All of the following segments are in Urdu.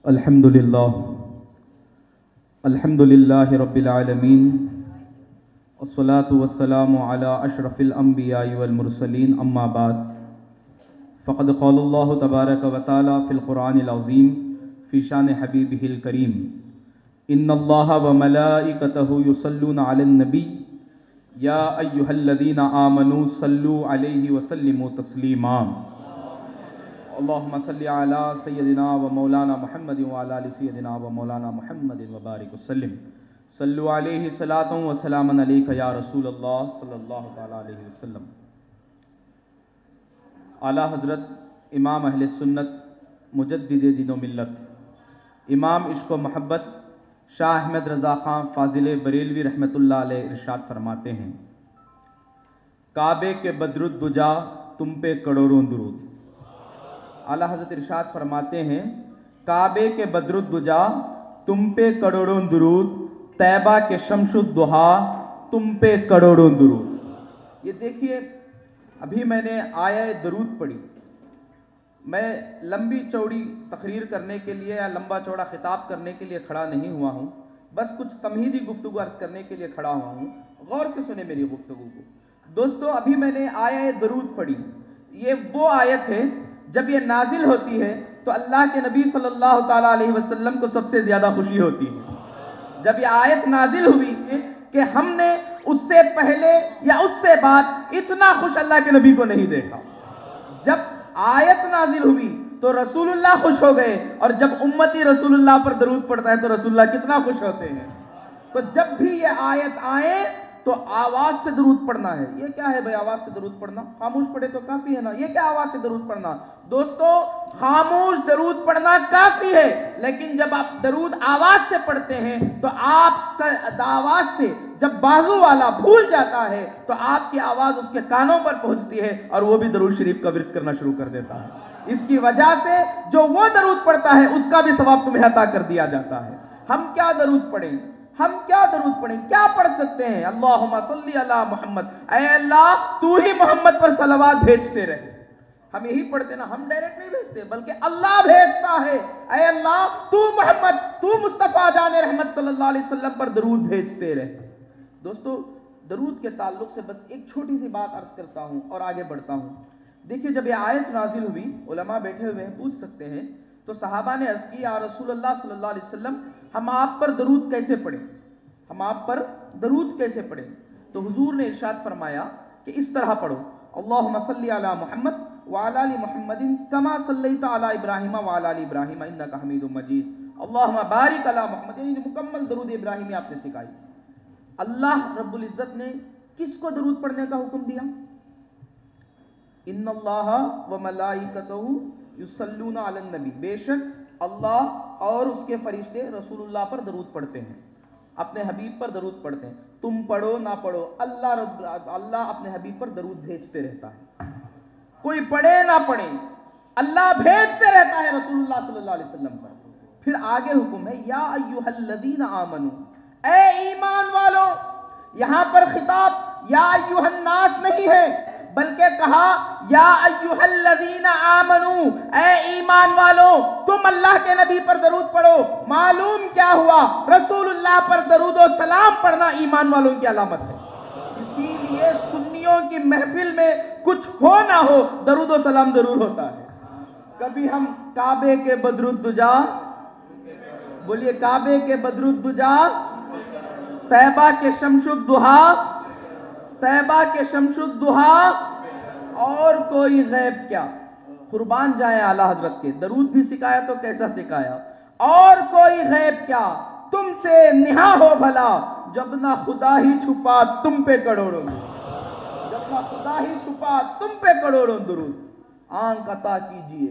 الحمدللہ رب العالمین والصلاة والسلام علی اشرف الانبیاء والمرسلین اما بعد فقد قال اللہ تبارک و تعالی فی القرآن العظیم فی شان حبیبہ الکریم ان اللہ وملائکتہ یصلون علی النبی یا ایہا الذین آمنوا صلوا علیہ وسلموا تسلیما اللہم صلی علی سیدنا و مولانا محمد وعلی آل سیدنا و مولانا محمد وبارک وسلم صلو علیہ صلاۃ و سلام علیک یا رسول اللہ صلی اللہ تعالی علیہ وسلم۔ اعلیٰ حضرت امام اہل سنت مجدد دین و ملت امام عشق و محبت شاہ احمد رضا خان فاضل بریلوی رحمۃ اللہ علیہ ارشاد فرماتے ہیں، کعبے کے بدرالدجا تم پہ کروڑوں درود۔ اعلیٰ حضرت ارشاد فرماتے ہیں، کعبے کے بدرالدجا تم پہ کروڑوں درود، طیبہ کے شمس الضحیٰ تم پہ کروڑوں درود۔ یہ دیکھیے، ابھی میں نے آیہ درود پڑھی۔ میں لمبی چوڑی تقریر کرنے کے لیے یا لمبا چوڑا خطاب کرنے کے لیے کھڑا نہیں ہوا ہوں، بس کچھ تمہیدی گفتگو عرض کرنے کے لیے کھڑا ہوا ہوں۔ غور سے سنیں میری گفتگو کو دوستو۔ ابھی میں نے آیہ درود پڑھی۔ یہ وہ آیت ہے جب یہ نازل ہوتی ہے تو اللہ کے نبی صلی اللہ تعالیٰ علیہ وسلم کو سب سے زیادہ خوشی ہوتی ہے۔ جب یہ آیت نازل ہوئی ہے کہ ہم نے اس سے پہلے یا اس سے بعد اتنا خوش اللہ کے نبی کو نہیں دیکھا۔ جب آیت نازل ہوئی تو رسول اللہ خوش ہو گئے، اور جب امتی رسول اللہ پر درود پڑتا ہے تو رسول اللہ کتنا خوش ہوتے ہیں۔ تو جب بھی یہ آیت آئے تو آواز سے درود پڑھنا ہے۔ یہ کیا ہے بھائی آواز سے درود پڑھنا؟ خاموش پڑھے تو کافی ہے نا۔ یہ کیا آواز سے درود پڑھنا؟ دوستو، خاموش درود پڑھنا کافی ہے، لیکن جب آپ درود آواز سے پڑھتے ہیں تو آپ کا آواز سے جب بازو والا بھول جاتا ہے تو آپ کی آواز اس کے کانوں پر پہنچتی ہے اور وہ بھی درود شریف کا ورد کرنا شروع کر دیتا ہے۔ اس کی وجہ سے جو وہ درود پڑھتا ہے اس کا بھی ثواب تمہیں عطا کر دیا جاتا ہے۔ ہم کیا درود پڑھیں؟ کیا پڑھ سکتے ہیں؟ اللہم صلی علی محمد، اے اللہ تو ہی محمد پر صلوات بھیجتے رہے۔ ہم یہی پڑھتے نا، ہم ڈائریکٹ نہیں بھیجتے بلکہ اللہ بھیجتا ہے۔ اے اللہ تو محمد، تو مصطفیٰ جان رحمت صلی اللہ علیہ وسلم پر درود بھیجتے رہے۔ دوستو، درود کے تعلق سے بس ایک چھوٹی سی بات عرض کرتا ہوں اور آگے بڑھتا ہوں۔ دیکھیے، جب یہ آیت نازل ہوئی، علماء بیٹھے ہوئے ہیں، پوچھ سکتے ہیں، تو صحابہ نے عرض کی، یا رسول اللہ صلی اللہ علیہ وسلم ہم آپ پر درود کیسے پڑھیں؟ تو حضور نے ارشاد فرمایا کہ اس طرح پڑھو، اللہم صلی علی محمد وعلی آل محمد کما صلیت علی ابراہیم وعلی آل ابراہیم انک حمید مجید، اللہم بارک علی محمد۔ یعنی مکمل درود ابراہیمی آپ نے سکھائی۔ اللہ رب العزت نے کس کو درود پڑھنے کا حکم دیا؟ ان اللہ وملائکتہ یصلون علی النبی، بے شک اللہ اور اس کے فرشتے رسول اللہ پر درود پڑھتے ہیں، اپنے حبیب پر درود پڑھتے ہیں۔ تم پڑھو نہ پڑھو، اللہ اپنے حبیب پر درود بھیجتے رہتا ہے۔ کوئی پڑھے نہ پڑھے، اللہ بھیجتے رہتا ہے رسول اللہ صلی اللہ علیہ وسلم پر۔ پھر آگے حکم ہے، یا ایھا الذین آمنوا، اے ایمان والو۔ یہاں پر خطاب یا ایھا الناس نہیں ہے، بلکہ کہا یا ایھا الذین آمنوا، اے ایمان والو تم اللہ کے نبی پر درود پڑھو۔ معلوم کیا ہوا؟ رسول اللہ پر درود و سلام پڑھنا ایمان والوں کی علامت ہے۔ اسی لیے سنیوں کی محفل میں کچھ ہو نہ ہو درود و سلام ضرور ہوتا ہے۔ کبھی ہم کعبے کے بدرالدجا، بولیے کعبے کے بدرالدجا، طیبہ کے شمس الضحیٰ، اور کوئی غیب کیا؟ قربان جائیں اعلیٰ حضرت کے، درود بھی سکھایا تو کیسا سکھایا؟ اور کوئی غیب کیا تم سے نہا ہو بھلا، جب نہ خدا ہی چھپا تم پہ کروڑوں درود۔ آنکھ عطا کیجئے۔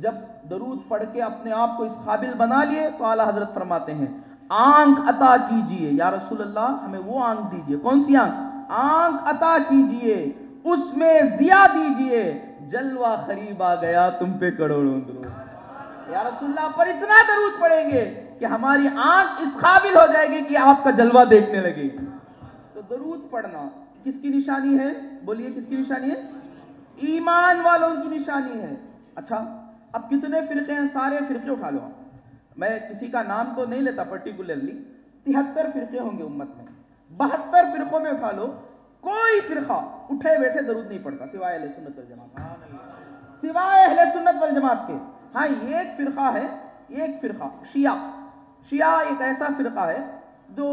جب درود پڑھ کے اپنے آپ کو اس قابل بنا لیے تو اعلیٰ حضرت فرماتے ہیں، آنکھ عطا کیجئے یا رسول اللہ، ہمیں وہ آنکھ دیجئے۔ کون سی آنکھ؟ آنکھ عطا کیجئے، اس میں ضیا دیجئے، جلوہ قریب آ گیا تم پہ کروڑوں درود۔ یا رسول اللہ پر اتنا درود پڑھیں گے کہ ہماری آنکھ اس قابل ہو جائے گی کہ آپ کا جلوہ دیکھنے لگے گی۔ تو درود پڑھنا کس کی نشانی ہے؟ بولیے کس کی نشانی ہے؟ ایمان والوں کی نشانی ہے۔ اچھا، اب کتنے فرقے ہیں؟ سارے فرقے اٹھا لو۔ میں کسی کا نام تو نہیں لیتا پرٹیکولرلی، 73 فرقے ہوں گے امت میں، 72 فرقوں میں اٹھا لو، کوئی فرقہ اٹھے بیٹھے درود نہیں پڑھتا سوائے اہل سنت والجماعت، سوائے اہل سنت والجماعت کے۔ ہاں ایک فرقہ ہے، ایک فرقہ شیعہ ایک ایسا فرقہ ہے جو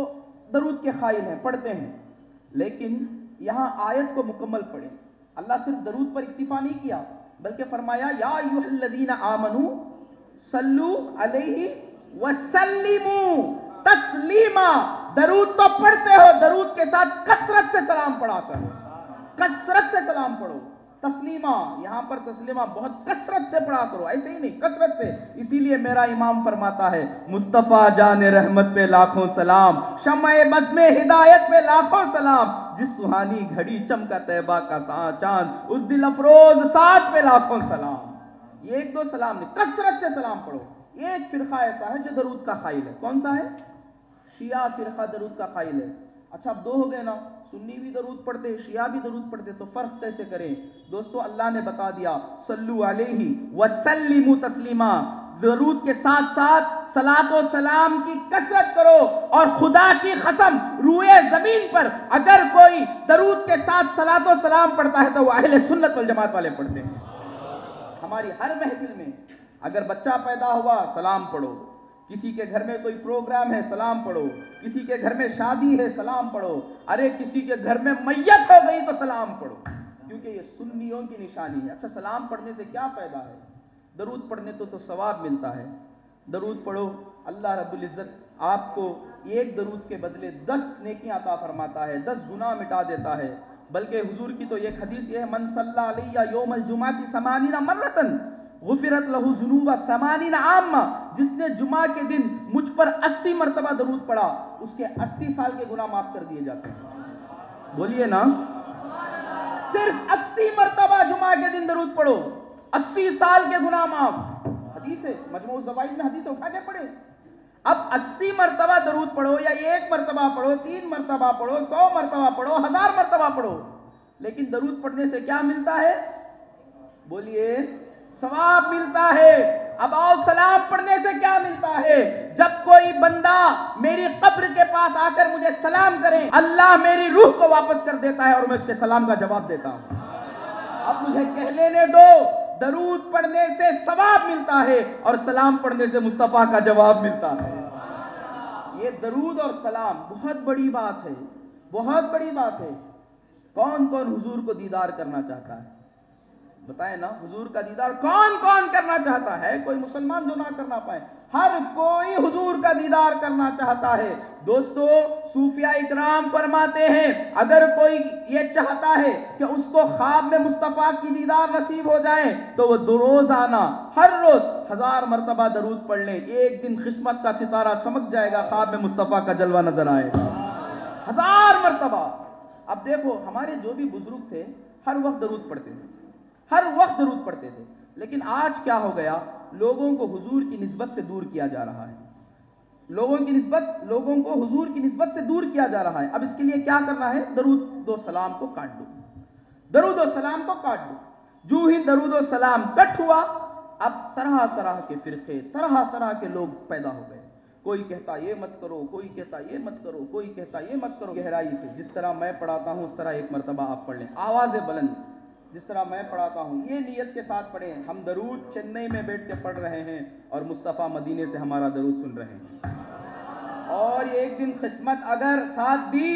درود کے قائل ہیں، پڑھتے ہیں، لیکن یہاں آیت کو مکمل پڑھیں۔ اللہ صرف درود پر اکتفا نہیں کیا بلکہ فرمایا یا ایھا الذین آمنوا صلو علیہ وسلموا تسلیما، درود تو پڑھتے ہو، درود کے ساتھ کثرت سے سلام پڑھا کرو، کثرت سے سلام پڑھو، تسلیمہ یہاں پر تسلیمہ بہت کثرت سے پڑھا کرو، ایسے ہی نہیں کثرت سے۔ اسی لیے میرا امام فرماتا ہے مصطفیٰ جان رحمت پہ لاکھوں سلام، شمع بزم ہدایت پہ لاکھوں سلام، جس سہانی گھڑی چمکا طیبہ کا چاند، اس دل افروز ساتھ پہ لاکھوں سلام۔ یہ ایک دو سلام نہیں، کثرت سے سلام پڑھو۔ ایک فرقہ ایسا ہے جو درود کا قائل ہے، کون سا ہے؟ شیعہ فرقہ درود کا قائل ہے۔ اچھا اب دو ہو گئے نا، سنی بھی درود پڑھتے ہیں، شیعہ بھی درود پڑھتے، تو فرق کیسے کریں؟ دوستو اللہ نے بتا دیا صلو علیہ وسلموا تسلیما، درود کے ساتھ ساتھ صلاۃ و سلام کی کثرت کرو، اور خدا کی قسم روئے زمین پر اگر کوئی درود کے ساتھ صلاۃ و سلام پڑھتا ہے تو وہ اہل سنت والجماعت والے پڑھتے ہیں۔ ہماری ہر محفل میں اگر بچہ پیدا ہوا سلام پڑھو، کسی کے گھر میں کوئی پروگرام ہے سلام پڑھو، کسی کے گھر میں شادی ہے سلام پڑھو، ارے کسی کے گھر میں میت ہو گئی تو سلام پڑھو، کیونکہ یہ سنیوں کی نشانی ہے۔ اچھا سلام پڑھنے سے کیا فائدہ ہے؟ درود پڑھنے تو ثواب ملتا ہے، درود پڑھو، اللہ رب العزت آپ کو ایک درود کے بدلے 10 نیکیاں عطا فرماتا ہے، 10 گناہ مٹا دیتا ہے۔ بلکہ حضور کی تو ایک حدیث یہ ہے من صلی علیہ یوم الجمعہ 80 مرتن غفرت لہ ذنوب 80 عامہ، جس نے جمعہ کے دن مجھ پر 80 مرتبہ درود پڑھا اس کے 80 سال کے گناہ معاف کر دیے جاتے ہیں۔ بولیے نا، صرف 80 مرتبہ جمعہ کے دن درود پڑھو، 80 سال کے گناہ معاف۔ حدیث ہے مجموع الزوائد میں، حدیث اٹھا کے پڑھے۔ اب 80 مرتبہ درود پڑھو یا 1 مرتبہ پڑھو، 3 مرتبہ پڑھو، 100 مرتبہ پڑھو، 1000 مرتبہ پڑھو، لیکن درود پڑھنے سے کیا ملتا ہے؟ بولیے، ثواب ملتا ہے۔ اب آؤ سلام پڑھنے سے کیا ملتا ہے؟ جب کوئی بندہ میری قبر کے پاس آ کر مجھے سلام کرے، اللہ میری روح کو واپس کر دیتا ہے اور میں اس کے سلام کا جواب دیتا ہوں۔ اب مجھے کہہ لینے دو، درود پڑھنے سے ثواب ملتا ہے اور سلام پڑھنے سے مصطفیٰ کا جواب ملتا ہے۔ یہ درود اور سلام بہت بڑی بات ہے، بہت بڑی بات ہے۔ کون کون حضور کو دیدار کرنا چاہتا ہے؟ بتائیں نا، حضور کا دیدار کون کون کرنا چاہتا ہے؟ کوئی مسلمان جو نہ کرنا پائے، ہر کوئی حضور کا دیدار کرنا چاہتا ہے۔ دوستو صوفیاء اکرام فرماتے ہیں اگر کوئی یہ چاہتا ہے کہ اس کو خواب میں مصطفیٰ کی دیدار نصیب ہو جائے تو وہ روزانہ ہر روز 1000 مرتبہ درود پڑھ لیں، ایک دن قسمت کا ستارہ چمک جائے گا، خواب میں مصطفیٰ کا جلوہ نظر آئے گا 1000 مرتبہ۔ اب دیکھو ہمارے جو بھی بزرگ تھے ہر وقت درود پڑھتے تھے، ہر وقت درود پڑھتے تھے، لیکن آج کیا ہو گیا؟ لوگوں کو حضور کی نسبت سے دور کیا جا رہا ہے، لوگوں کو حضور کی نسبت سے دور کیا جا رہا ہے۔ اب اس کے لیے کیا کرنا ہے؟ درود و سلام کو کاٹ دو، درود و سلام کو کاٹ دو۔ جو ہی درود و سلام کٹ ہوا، اب طرح طرح کے فرقے، طرح طرح کے لوگ پیدا ہو گئے۔ کوئی کہتا یہ مت کرو، کوئی کہتا یہ مت کرو، کوئی کہتا یہ مت کرو۔ گہرائی سے جس طرح میں پڑھاتا ہوں اس طرح ایک مرتبہ آپ پڑھ لیں، آواز بلند، جس طرح میں پڑھاتا ہوں یہ نیت کے ساتھ پڑھیں، ہم درود چنئی میں بیٹھ کے پڑھ رہے ہیں اور مصطفیٰ مدینے سے ہمارا درود سن رہے ہیں، اور ایک دن قسمت اگر ساتھ دی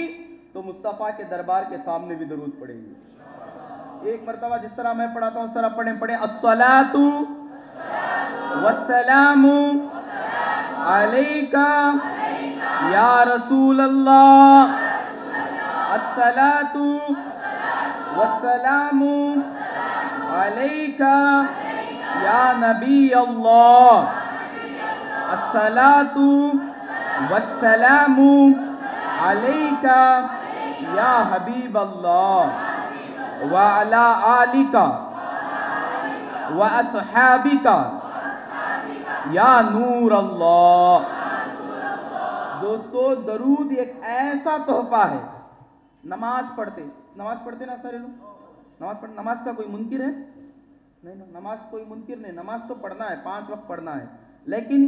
تو مصطفیٰ کے دربار کے سامنے بھی درود پڑھیں گے۔ ایک مرتبہ جس طرح میں پڑھاتا ہوں اس طرح پڑھیں الصلاۃ والسلام علیکہ یا رسول اللہ، الصلاۃ والسلام علیکہ یا نبی اللہ، الصلاۃ والسلام علیکہ یا حبیب اللہ وعلی آلک واصحابک یا نور اللہ۔ دوستو درود ایک ایسا تحفہ ہے۔ نماز پڑھتے نا سارے لوگ، نماز کا کوئی منکر ہے؟ نہیں، نماز کوئی منکر نہیں، نماز تو پڑھنا ہے، 5 وقت پڑھنا ہے، لیکن